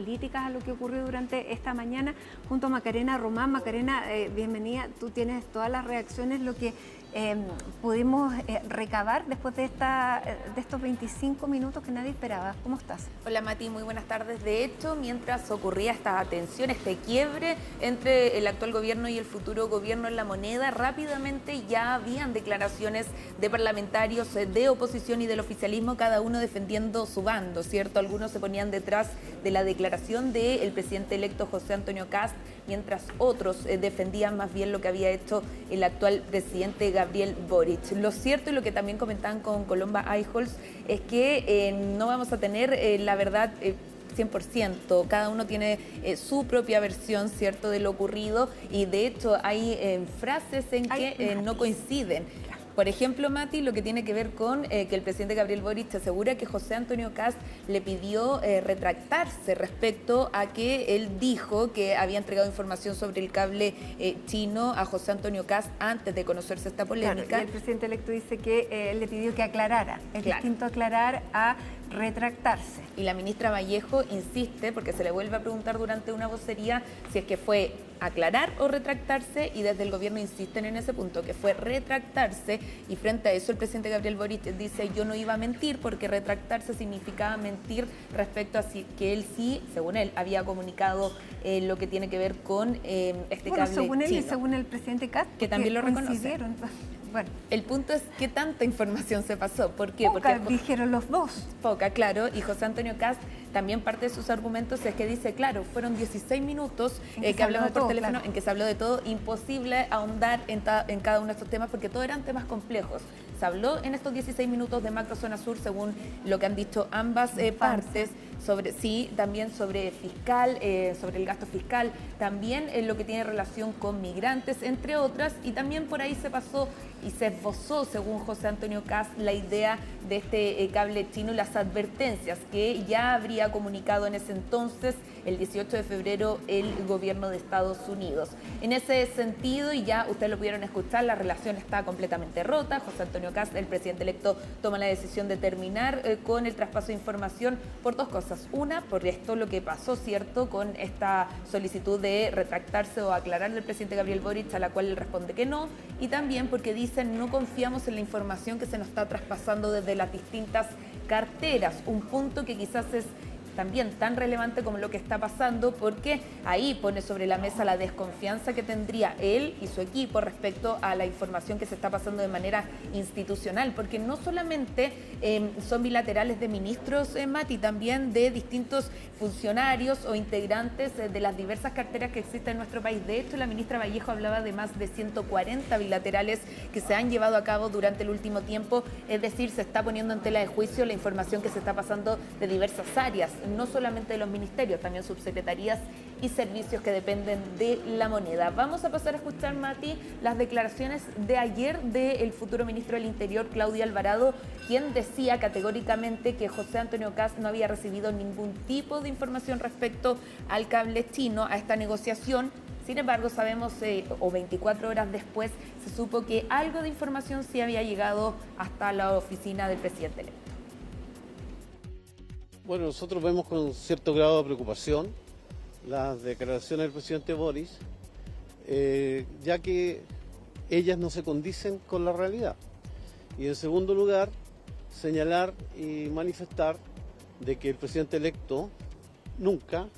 políticas a lo que ocurrió durante esta mañana junto a Macarena Román. Macarena, bienvenida. Tú tienes todas las reacciones, lo que pudimos recabar después de estos 25 minutos que nadie esperaba. ¿Cómo estás? Hola Mati, muy buenas tardes. De hecho, mientras ocurría esta tensión, este quiebre entre el actual gobierno y el futuro gobierno en La Moneda, rápidamente ya habían declaraciones de parlamentarios de oposición y del oficialismo, cada uno defendiendo su bando, ¿cierto? Algunos se ponían detrás de la declaración del presidente electo José Antonio Kast, mientras otros defendían más bien lo que había hecho el actual presidente Gabriel Boric. Lo cierto y lo que también comentaban con Colomba Eichholz es que no vamos a tener la verdad 100%, cada uno tiene su propia versión, ¿cierto?, de lo ocurrido, y de hecho hay frases en que no coinciden. Por ejemplo, Mati, lo que tiene que ver con que el presidente Gabriel Boric asegura que José Antonio Kast le pidió retractarse respecto a que él dijo que había entregado información sobre el cable chino a José Antonio Kast antes de conocerse esta polémica. Claro, y el presidente electo dice que le pidió que aclarara. Es distinto aclarar a retractarse. Y la ministra Vallejo insiste, porque se le vuelve a preguntar durante una vocería si es que fue aclarar o retractarse, y desde el gobierno insisten en ese punto, que fue retractarse, y frente a eso el presidente Gabriel Boric dice: yo no iba a mentir, porque retractarse significaba mentir respecto a que él sí, según él, había comunicado lo que tiene que ver con este cable según él chino, y según el presidente Kast, que también lo reconoce. Bueno, el punto es qué tanta información se pasó. ¿Por qué? Poca, porque dijeron los dos. Poca, claro. Y José Antonio Kast también, parte de sus argumentos es que dice, claro, fueron 16 minutos que hablamos por teléfono, claro, en que se habló de todo, imposible ahondar en cada uno de estos temas porque todos eran temas complejos. Se habló en estos 16 minutos de macro zona sur, según lo que han dicho ambas partes, sobre también sobre fiscal, sobre el gasto fiscal, también lo que tiene relación con migrantes, entre otras, y también por ahí se pasó y se esbozó, según José Antonio Kast, la idea de este cable chino y las advertencias que ya habría comunicado en ese entonces, el 18 de febrero, el gobierno de Estados Unidos. En ese sentido, y ya ustedes lo pudieron escuchar, la relación está completamente rota. José Antonio Kast, el presidente electo, toma la decisión de terminar con el traspaso de información por dos cosas. Una, por esto lo que pasó, ¿cierto?, con esta solicitud de retractarse o aclarar del presidente Gabriel Boric, a la cual él responde que no, y también porque dicen no confiamos en la información que se nos está traspasando desde las distintas carteras, un punto que quizás es también tan relevante como lo que está pasando, porque ahí pone sobre la mesa la desconfianza que tendría él y su equipo respecto a la información que se está pasando de manera institucional, porque no solamente son bilaterales de ministros, Mati, también de distintos funcionarios o integrantes de las diversas carteras que existen en nuestro país. De hecho, la ministra Vallejo hablaba de más de 140 bilaterales que se han llevado a cabo durante el último tiempo, es decir, se está poniendo en tela de juicio la información que se está pasando de diversas áreas, no solamente de los ministerios, también subsecretarías y servicios que dependen de La Moneda. Vamos a pasar a escuchar, Mati, las declaraciones de ayer del futuro ministro del Interior, Claudio Alvarado, quien decía categóricamente que José Antonio Kast no había recibido ningún tipo de información respecto al cable chino, a esta negociación. Sin embargo, sabemos, o 24 horas después, se supo que algo de información sí había llegado hasta la oficina del presidente electo. Bueno, nosotros vemos con cierto grado de preocupación las declaraciones del presidente Boric, ya que ellas no se condicen con la realidad. Y en segundo lugar, señalar y manifestar de que el presidente electo nunca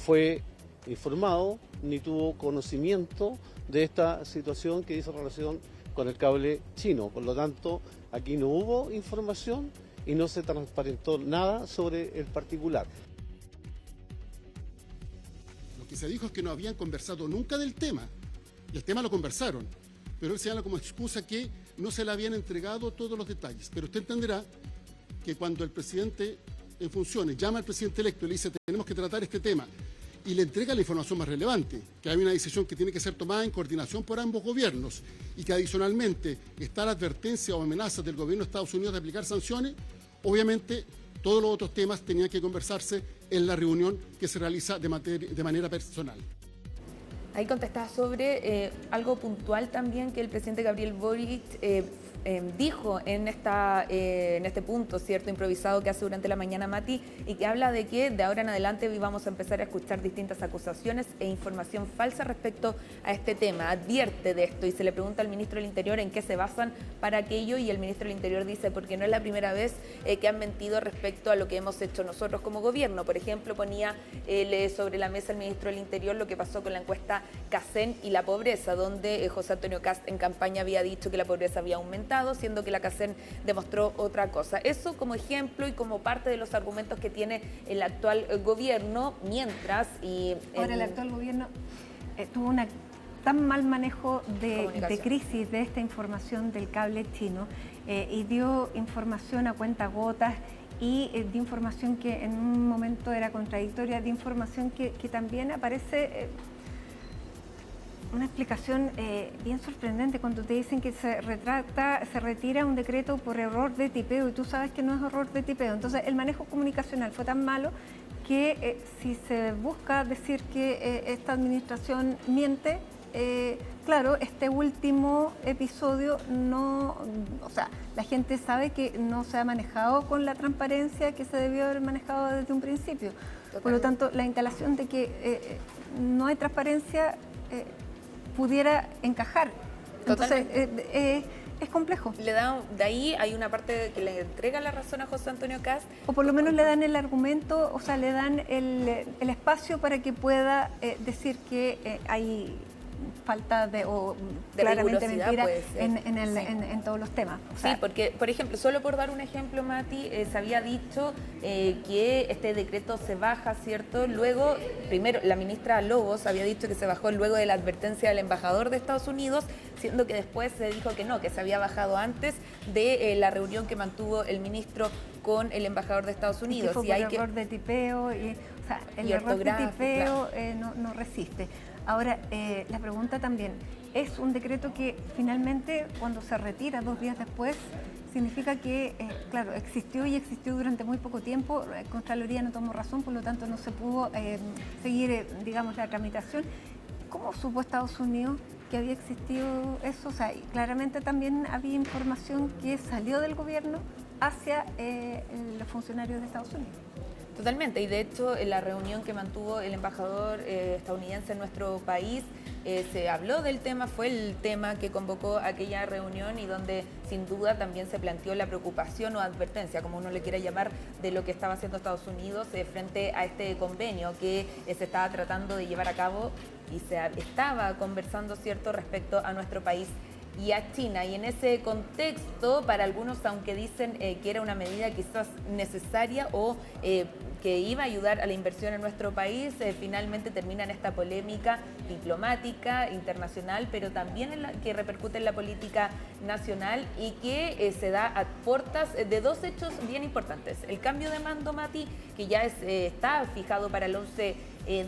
fue informado ni tuvo conocimiento de esta situación que hizo relación con el cable chino. Por lo tanto, aquí no hubo información y no se transparentó nada sobre el particular. Lo que se dijo es que no habían conversado nunca del tema, y el tema lo conversaron, pero él señala como excusa que no se le habían entregado todos los detalles. Pero usted entenderá que cuando el presidente en funciones llama al presidente electo y le dice tenemos que tratar este tema, y le entrega la información más relevante, que hay una decisión que tiene que ser tomada en coordinación por ambos gobiernos, y que adicionalmente está la advertencia o amenazas del gobierno de Estados Unidos de aplicar sanciones, obviamente todos los otros temas tenían que conversarse en la reunión que se realiza de manera personal. Ahí contestaba sobre algo puntual también que el presidente Gabriel Boric dijo en este punto, ¿cierto?, improvisado que hace durante la mañana Mati, y que habla de que de ahora en adelante vamos a empezar a escuchar distintas acusaciones e información falsa respecto a este tema. Advierte de esto y se le pregunta al ministro del Interior en qué se basan para aquello, y el ministro del Interior dice, porque no es la primera vez que han mentido respecto a lo que hemos hecho nosotros como gobierno. Por ejemplo, ponía sobre la mesa el ministro del Interior lo que pasó con la encuesta CACEN y la pobreza, donde José Antonio Kast en campaña había dicho que la pobreza había aumentado, siendo que la CACEN demostró otra cosa. Eso como ejemplo y como parte de los argumentos que tiene el actual gobierno, mientras... Ahora el actual gobierno tuvo un tan mal manejo de crisis de esta información del cable chino y dio información a cuentagotas y de información que en un momento era contradictoria, de información que también aparece... Una explicación bien sorprendente cuando te dicen que se retira un decreto por error de tipeo y tú sabes que no es error de tipeo. Entonces el manejo comunicacional fue tan malo que si se busca decir que esta administración miente, claro, este último episodio no, o sea, la gente sabe que no se ha manejado con la transparencia que se debió haber manejado desde un principio. Totalmente. Por lo tanto, la instalación de que no hay transparencia pudiera encajar. Entonces, es complejo. De ahí hay una parte que le entrega la razón a José Antonio Kast. O por lo menos le dan el argumento, o sea, le dan el espacio para que pueda decir que hay falta de claramente mentira en todos los temas. O sea, sí, porque, por ejemplo, solo por dar un ejemplo, Mati, se había dicho que este decreto se baja, ¿cierto? Luego, primero, la ministra Lobos había dicho que se bajó luego de la advertencia del embajador de Estados Unidos, siendo que después se dijo que no, que se había bajado antes de la reunión que mantuvo el ministro con el embajador de Estados Unidos. Y hay error de tipeo, o sea, el error de tipeo no resiste. Ahora, la pregunta también, ¿es un decreto que finalmente cuando se retira 2 días después significa que, claro, existió durante muy poco tiempo, Contraloría no tomó razón, por lo tanto no se pudo seguir, digamos, la tramitación? ¿Cómo supo Estados Unidos que había existido eso? O sea, claramente también había información que salió del gobierno hacia los funcionarios de Estados Unidos. Totalmente, y de hecho en la reunión que mantuvo el embajador estadounidense en nuestro país se habló del tema, fue el tema que convocó aquella reunión y donde sin duda también se planteó la preocupación o advertencia, como uno le quiera llamar, de lo que estaba haciendo Estados Unidos frente a este convenio que se estaba tratando de llevar a cabo y se estaba conversando, ¿cierto?, respecto a nuestro país y a China. Y en ese contexto, para algunos, aunque dicen que era una medida quizás necesaria o que iba a ayudar a la inversión en nuestro país, finalmente termina en esta polémica diplomática, internacional, pero también que repercute en la política nacional y que se da a puertas de 2 hechos bien importantes. El cambio de mando, Mati, que ya está fijado para el 11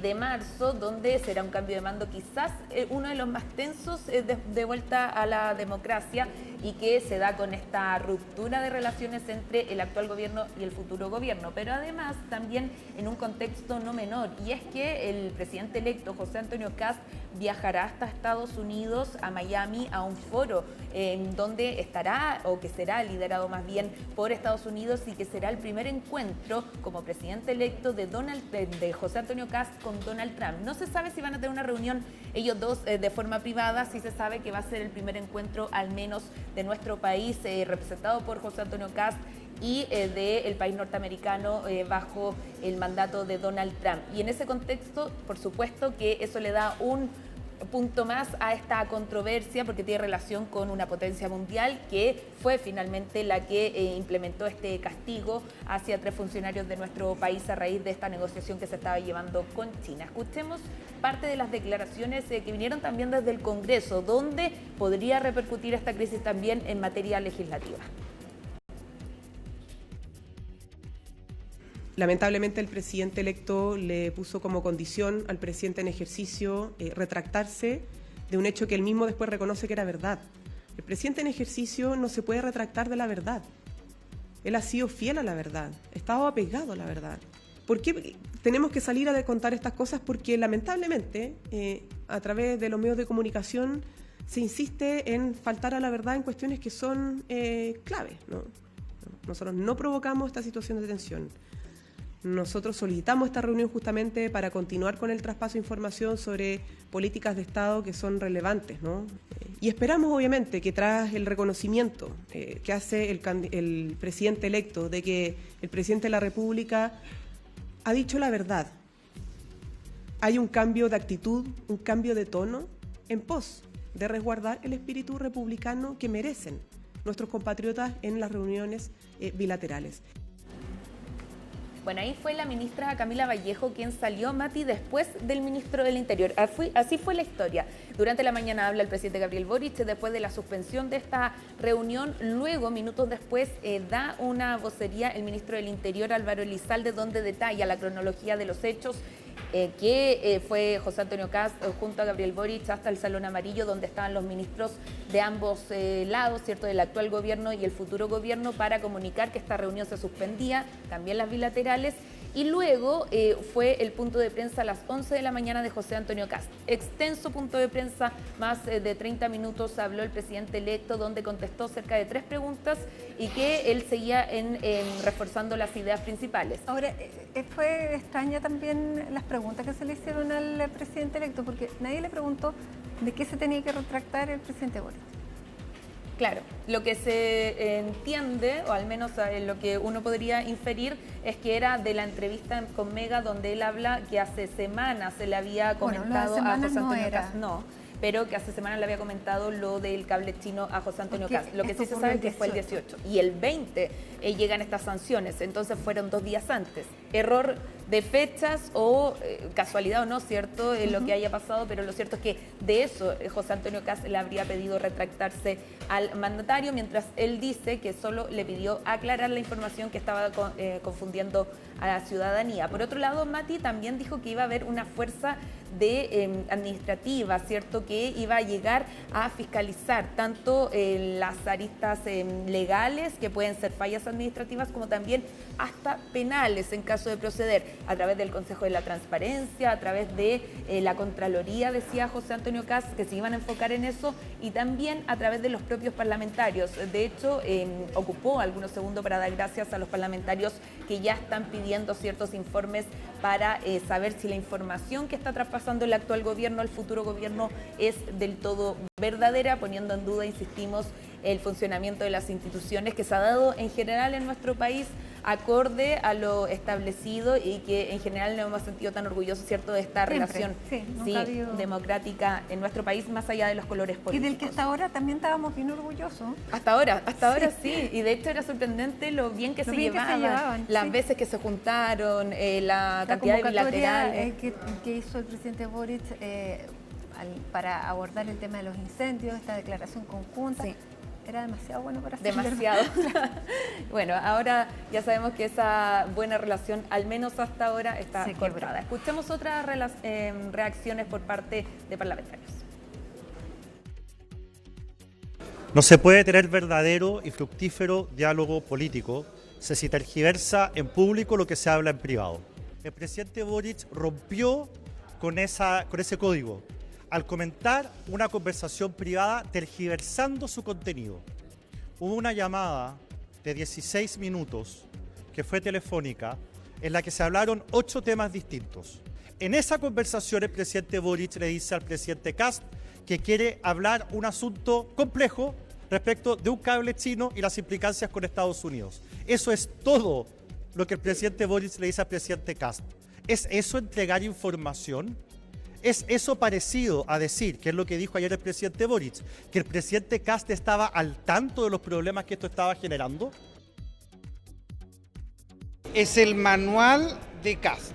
de marzo, donde será un cambio de mando quizás uno de los más tensos de vuelta a la democracia y que se da con esta ruptura de relaciones entre el actual gobierno y el futuro gobierno, pero además también en un contexto no menor, y es que el presidente electo José Antonio Kast viajará hasta Estados Unidos, a Miami, a un foro en donde estará, o que será liderado más bien por Estados Unidos, y que será el primer encuentro como presidente electo de José Antonio Kast con Donald Trump. No se sabe si van a tener una reunión ellos dos de forma privada, sí se sabe que va a ser el primer encuentro al menos de nuestro país representado por José Antonio Kast y del país norteamericano bajo el mandato de Donald Trump. Y en ese contexto, por supuesto que eso le da un punto más a esta controversia porque tiene relación con una potencia mundial que fue finalmente la que implementó este castigo hacia 3 funcionarios de nuestro país a raíz de esta negociación que se estaba llevando con China. Escuchemos parte de las declaraciones que vinieron también desde el Congreso, donde podría repercutir esta crisis también en materia legislativa. Lamentablemente el presidente electo le puso como condición al presidente en ejercicio retractarse de un hecho que él mismo después reconoce que era verdad. El presidente en ejercicio no se puede retractar de la verdad. Él ha sido fiel a la verdad, estaba apegado a la verdad. ¿Por qué tenemos que salir a contar estas cosas? Porque lamentablemente a través de los medios de comunicación se insiste en faltar a la verdad en cuestiones que son claves, ¿no? Nosotros no provocamos esta situación de tensión. Nosotros solicitamos esta reunión justamente para continuar con el traspaso de información sobre políticas de Estado que son relevantes, ¿no? Y esperamos, obviamente, que tras el reconocimiento que hace el presidente electo de que el presidente de la República ha dicho la verdad, hay un cambio de actitud, un cambio de tono en pos de resguardar el espíritu republicano que merecen nuestros compatriotas en las reuniones bilaterales. Bueno, ahí fue la ministra Camila Vallejo quien salió, Mati, después del ministro del Interior. Así fue la historia. Durante la mañana habla el presidente Gabriel Boric después de la suspensión de esta reunión. Luego, minutos después, da una vocería el ministro del Interior, Álvaro Elizalde, donde detalla la cronología de los hechos que fue José Antonio Kast junto a Gabriel Boric hasta el Salón Amarillo, donde estaban los ministros de ambos lados, ¿cierto?, del actual gobierno y el futuro gobierno, para comunicar que esta reunión se suspendía, también las bilaterales. Y luego fue el punto de prensa a las 11 de la mañana de José Antonio Kast. Extenso punto de prensa, más de 30 minutos habló el presidente electo, donde contestó cerca de 3 preguntas y que él seguía reforzando las ideas principales. Ahora, fue extraña también las preguntas que se le hicieron al presidente electo, porque nadie le preguntó de qué se tenía que retractar el presidente Boric. Claro, lo que se entiende, o al menos lo que uno podría inferir, es que era de la entrevista con Mega, donde él habla que hace semanas se le había comentado a José Antonio Kast, pero que hace semanas le había comentado lo del cable chino a José Antonio Kast. Lo que sí se sabe es que fue el 18 y el 20 llegan estas sanciones, entonces fueron 2 días antes. Error de fechas o casualidad o no, ¿cierto? Lo que haya pasado, pero lo cierto es que de eso José Antonio Kast le habría pedido retractarse al mandatario, mientras él dice que solo le pidió aclarar la información que estaba confundiendo a la ciudadanía. Por otro lado, Mati también dijo que iba a haber una fuerza administrativa, ¿cierto?, que iba a llegar a fiscalizar tanto las aristas legales, que pueden ser fallas administrativas, como también hasta penales en caso de proceder, a través del Consejo de la Transparencia, a través de la Contraloría, decía José Antonio Kast, que se iban a enfocar en eso, y también a través de los propios parlamentarios. De hecho, ocupó algunos segundos para dar gracias a los parlamentarios que ya están pidiendo ciertos informes para saber si la información que está traspasando el actual gobierno al futuro gobierno es del todo verdadera, poniendo en duda, insistimos, el funcionamiento de las instituciones que se ha dado en general en nuestro país acorde a lo establecido, y que en general nos hemos sentido tan orgullosos, ¿cierto?, de esta relación democrática en nuestro país, más allá de los colores políticos. Y del que hasta ahora también estábamos bien orgullosos. Hasta ahora sí, y de hecho era sorprendente lo bien que se llevaban, las veces que se juntaron, la cantidad de bilaterales que hizo el presidente Boric para abordar el tema de los incendios, esta declaración conjunta. Sí. Era demasiado bueno para ser demasiado. Bueno, ahora ya sabemos que esa buena relación, al menos hasta ahora, está cortada. Escuchemos otras reacciones por parte de parlamentarios. No se puede tener verdadero y fructífero diálogo político si se tergiversa en público lo que se habla en privado. El presidente Boric rompió con ese código al comentar una conversación privada tergiversando su contenido. Hubo una llamada de 16 minutos que fue telefónica, en la que se hablaron 8 temas distintos. En esa conversación el presidente Boric le dice al presidente Kast que quiere hablar un asunto complejo respecto de un cable chino y las implicancias con Estados Unidos. Eso es todo lo que el presidente Boric le dice al presidente Kast. ¿Es eso entregar información? ¿Es eso parecido a decir, que es lo que dijo ayer el presidente Boric, que el presidente Kast estaba al tanto de los problemas que esto estaba generando? Es el manual de Kast.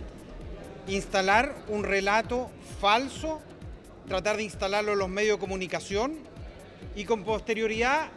Instalar un relato falso, tratar de instalarlo en los medios de comunicación y con posterioridad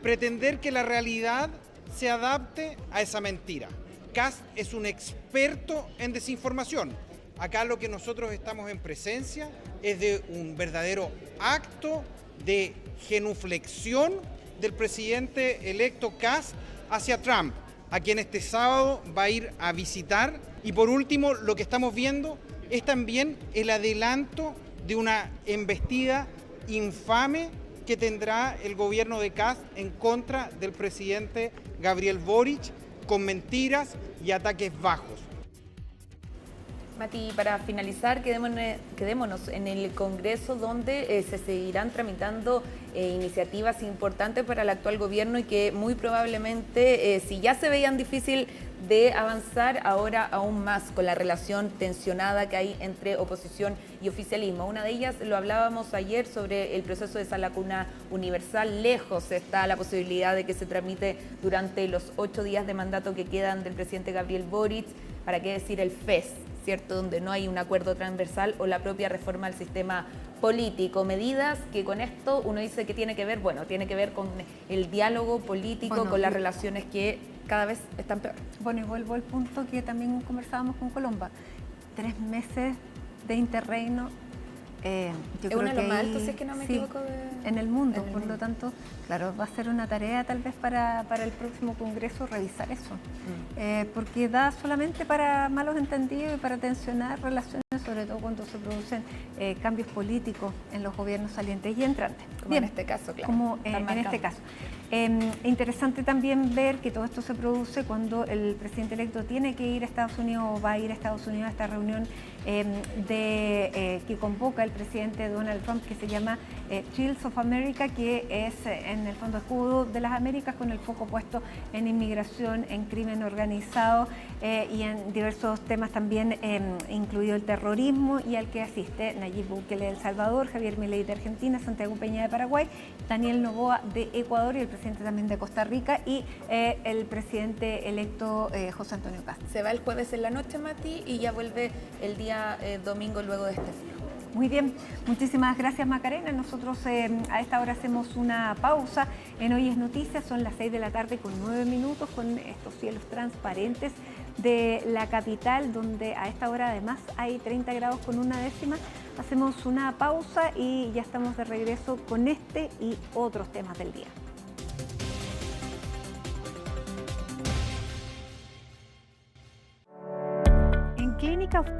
pretender que la realidad se adapte a esa mentira. Kast es un experto en desinformación. Acá lo que nosotros estamos en presencia es de un verdadero acto de genuflexión del presidente electo Kast hacia Trump, a quien este sábado va a ir a visitar. Y por último, lo que estamos viendo es también el adelanto de una embestida infame que tendrá el gobierno de Kast en contra del presidente Gabriel Boric con mentiras y ataques bajos. Mati, para finalizar, quedémonos en el Congreso, donde se seguirán tramitando iniciativas importantes para el actual gobierno y que muy probablemente, si ya se veían difícil de avanzar, ahora aún más con la relación tensionada que hay entre oposición y oficialismo. Una de ellas, lo hablábamos ayer, sobre el proceso de sala cuna universal. Lejos está la posibilidad de que se tramite durante los 8 días de mandato que quedan del presidente Gabriel Boric. ¿Para qué decir el FES, cierto?, donde no hay un acuerdo transversal, o la propia reforma al sistema político. Medidas que con esto uno dice que tiene que ver, bueno, tiene que ver con el diálogo político, bueno, con las relaciones que cada vez están peor. Bueno, y vuelvo al punto que también conversábamos con Colomba. 3 meses de interreino. Yo es creo uno de los que más altos, si es que no me equivoco. En el mundo, por lo tanto, claro, va a ser una tarea tal vez para el próximo Congreso revisar eso, porque da solamente para malos entendidos y para tensionar relaciones, sobre todo cuando se producen cambios políticos en los gobiernos salientes y entrantes. Como bien, en este caso, claro. Como en este caso. Interesante también ver que todo esto se produce cuando el presidente electo tiene que ir a Estados Unidos, o va a ir a Estados Unidos a esta reunión que convoca el presidente Donald Trump, que se llama Shields of America, que es en el fondo escudo de las Américas, con el foco puesto en inmigración, en crimen organizado y en diversos temas también, incluido el terrorismo, y al que asiste Nayib Bukele de El Salvador, Javier Milei de Argentina, Santiago Peña de Paraguay, Daniel Noboa de Ecuador, y el presidente también de Costa Rica, y el presidente electo José Antonio Kast. Se va el jueves en la noche, Mati, y ya vuelve el día domingo luego de este frío. Muy bien, muchísimas gracias, Macarena. Nosotros a esta hora hacemos una pausa en Hoy es Noticias. Son las 6 de la tarde con 9 minutos, con estos cielos transparentes de la capital, donde a esta hora además hay 30 grados con 1 décima. Hacemos una pausa y ya estamos de regreso con este y otros temas del día. En Clínica Oftalmo